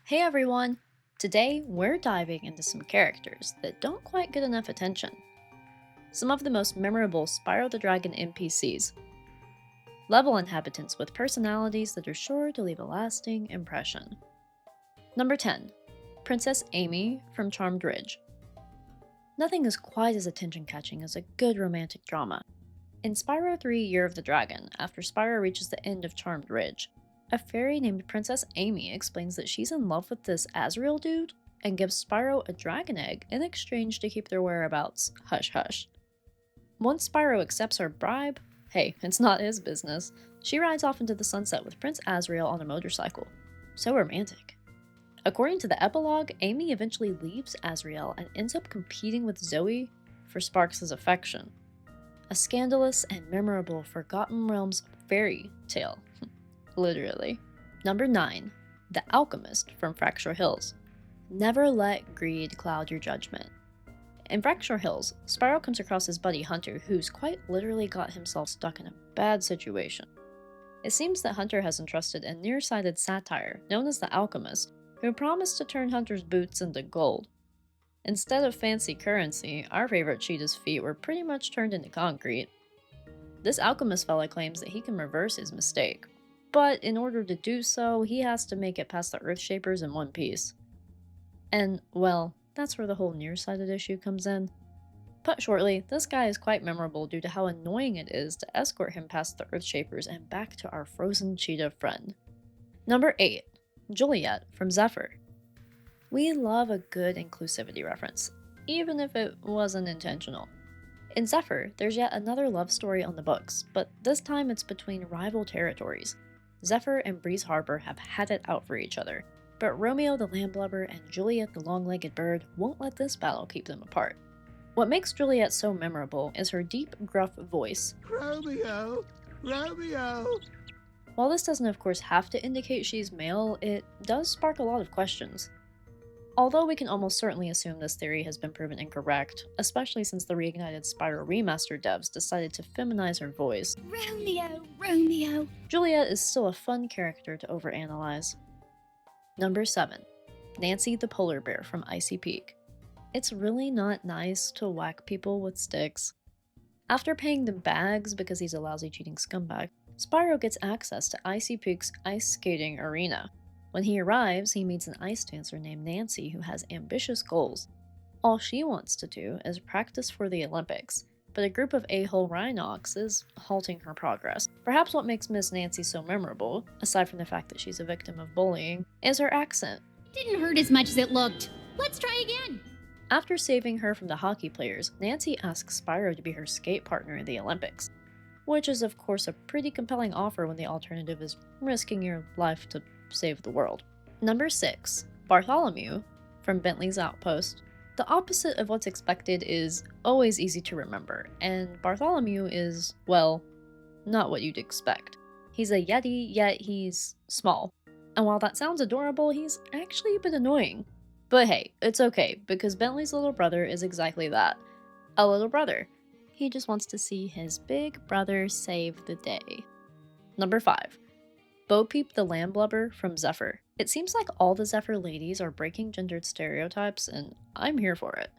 Hey everyone! Today we're diving into some characters that don't quite get enough attention. Some of the most memorable Spyro the Dragon NPCs. Level inhabitants with personalities that are sure to leave a lasting impression. Number 10. Princess Amy from Charmed Ridge. Nothing is quite as attention-catching as a good romantic drama. In Spyro 3 Year of the Dragon, after Spyro reaches the end of Charmed Ridge, a fairy named Princess Amy explains that she's in love with this Azrael dude and gives Spyro a dragon egg in exchange to keep their whereabouts hush hush. Once Spyro accepts her bribe, hey, it's not his business, she rides off into the sunset with Prince Azrael on a motorcycle. So romantic. According to the epilogue, Amy eventually leaves Azrael and ends up competing with Zoe for Sparks' affection. A scandalous and memorable Forgotten Realms fairy tale. Literally. Number 9. The Alchemist from Fracture Hills. Never let greed cloud your judgment. In Fracture Hills, Spyro comes across his buddy Hunter, who's quite literally got himself stuck in a bad situation. It seems that Hunter has entrusted a nearsighted satyr, known as the Alchemist, who promised to turn Hunter's boots into gold. Instead of fancy currency, our favorite cheetah's feet were pretty much turned into concrete. This alchemist fella claims that he can reverse his mistake, but in order to do so, he has to make it past the Earthshapers in one piece. And, well, that's where the whole nearsighted issue comes in. Put shortly, this guy is quite memorable due to how annoying it is to escort him past the Earthshapers and back to our frozen cheetah friend. Number 8. Juliet from Zephyr. We love a good inclusivity reference, even if it wasn't intentional. In Zephyr, there's yet another love story on the books, but this time it's between rival territories. Zephyr and Breeze Harbor have had it out for each other, but Romeo the Landblubber and Juliet the Long-Legged Bird won't let this battle keep them apart. What makes Juliet so memorable is her deep, gruff voice. Romeo! Romeo! While this doesn't of course have to indicate she's male, it does spark a lot of questions. Although we can almost certainly assume this theory has been proven incorrect, especially since the reignited Spyro Remaster devs decided to feminize her voice. Romeo, Romeo. Juliet is still a fun character to overanalyze. Number 7. Nancy the Polar Bear from Icy Peak. It's really not nice to whack people with sticks. After paying them bags because he's a lousy cheating scumbag, Spyro gets access to Icy Peak's ice skating arena. When he arrives, he meets an ice dancer named Nancy who has ambitious goals. All she wants to do is practice for the Olympics, but a group of a-hole Rhinox is halting her progress. Perhaps what makes Miss Nancy so memorable, aside from the fact that she's a victim of bullying, is her accent. It didn't hurt as much as it looked. Let's try again. After saving her from the hockey players, Nancy asks Spyro to be her skate partner in the Olympics, which is of course a pretty compelling offer when the alternative is risking your life to save the world. Number 6. Bartholomew from Bentley's Outpost. The opposite of what's expected is always easy to remember, and Bartholomew is, well, not what you'd expect. He's a Yeti, yet he's small. And while that sounds adorable, he's actually a bit annoying. But hey, it's okay, because Bentley's little brother is exactly that. A little brother. He just wants to see his big brother save the day. Number 5. Peep the Landblubber from Zephyr. It seems like all the Zephyr ladies are breaking gendered stereotypes, and I'm here for it.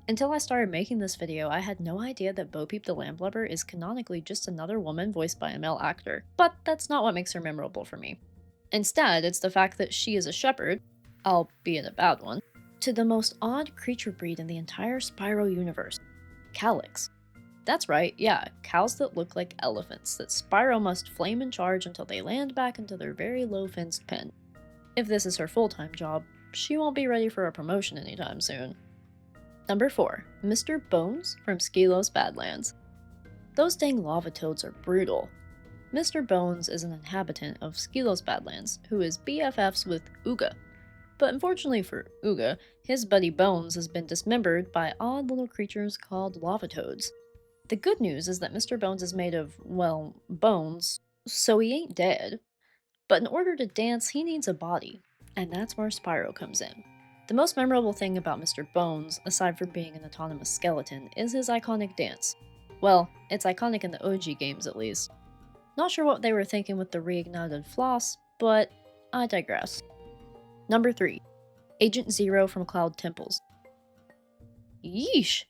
Until I started making this video, I had no idea that Peep the Landblubber is canonically just another woman voiced by a male actor, but that's not what makes her memorable for me. Instead, it's the fact that she is a shepherd, albeit a bad one, to the most odd creature breed in the entire Spyro universe, Calyx. That's right, yeah, cows that look like elephants that Spyro must flame and charge until they land back into their very low-fenced pen. If this is her full-time job, she won't be ready for a promotion anytime soon. Number 4. Mr. Bones from Skelos Badlands. Those dang lava toads are brutal. Mr. Bones is an inhabitant of Skelos Badlands who is BFFs with Ooga. But unfortunately for Ooga, his buddy Bones has been dismembered by odd little creatures called lava toads. The good news is that Mr. Bones is made of, well, bones, so he ain't dead. But in order to dance, he needs a body, and that's where Spyro comes in. The most memorable thing about Mr. Bones, aside from being an autonomous skeleton, is his iconic dance. Well, it's iconic in the OG games at least. Not sure what they were thinking with the reignited floss, but I digress. Number 3. Agent Zero from Cloud Temples. Yeesh!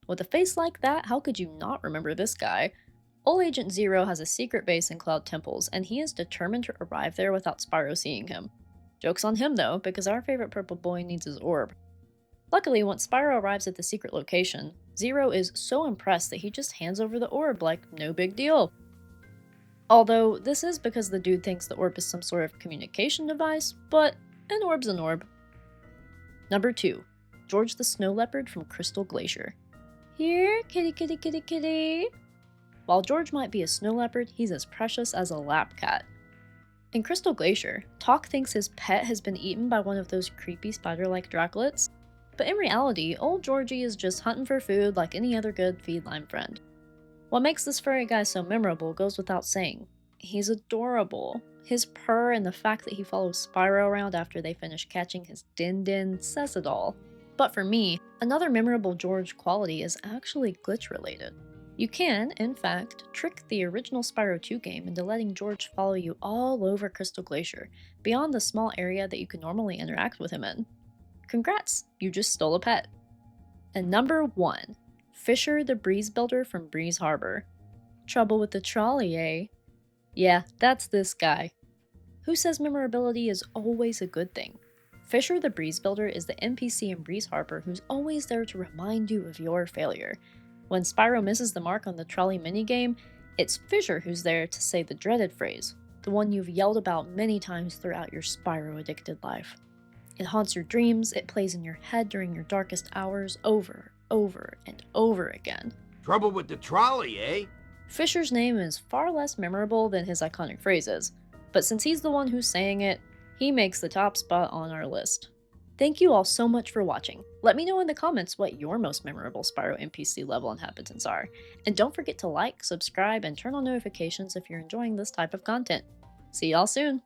With a face like that, how could you not remember this guy? Old Agent Zero has a secret base in Cloud Temples, and he is determined to arrive there without Spyro seeing him. Joke's on him though, because our favorite purple boy needs his orb. Luckily, once Spyro arrives at the secret location, Zero is so impressed that he just hands over the orb like no big deal. Although, this is because the dude thinks the orb is some sort of communication device, but an orb's an orb. Number 2. George the Snow Leopard from Crystal Glacier. Here, kitty kitty kitty kitty. While George might be a snow leopard, he's as precious as a lap cat. In Crystal Glacier, Talk thinks his pet has been eaten by one of those creepy spider-like Draculates, but in reality, old Georgie is just hunting for food like any other good feline friend. What makes this furry guy so memorable goes without saying. He's adorable. His purr and the fact that he follows Spyro around after they finish catching his din-din says it all. But for me, another memorable George quality is actually glitch-related. You can, in fact, trick the original Spyro 2 game into letting George follow you all over Crystal Glacier, beyond the small area that you can normally interact with him in. Congrats, you just stole a pet. And number 1, Fisher the Breezebuilder from Breeze Harbor. Trouble with the trolley, eh? Yeah, that's this guy. Who says memorability is always a good thing? Fisher the Breezebuilder is the NPC in Breeze Harbor who's always there to remind you of your failure. When Spyro misses the mark on the trolley minigame, it's Fisher who's there to say the dreaded phrase, the one you've yelled about many times throughout your Spyro-addicted life. It haunts your dreams, it plays in your head during your darkest hours over, and over again. Trouble with the trolley, eh? Fisher's name is far less memorable than his iconic phrases, but since he's the one who's saying it, he makes the top spot on our list. Thank you all so much for watching. Let me know in the comments what your most memorable Spyro NPC level inhabitants are, and don't forget to like, subscribe, and turn on notifications if you're enjoying this type of content. See y'all soon!